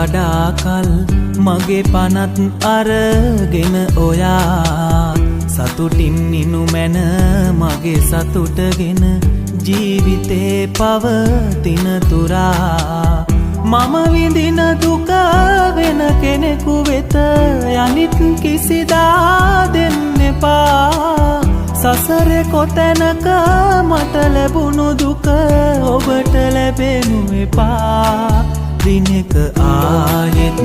වඩාකල් මගේ පනත් අරගෙන ඔයා සතුටින් නිනු මැන මගේ සතුටගෙන ජීවිතේ පවතින තුරා මම විඳින දුක වෙන කෙනෙකු වෙත යනිත් කිසිදා දෙන්න එපා සසරේ කොතැනක මට ලැබුණු දුක ඔබට ලැබෙනු එපා දිනක ආයෙත්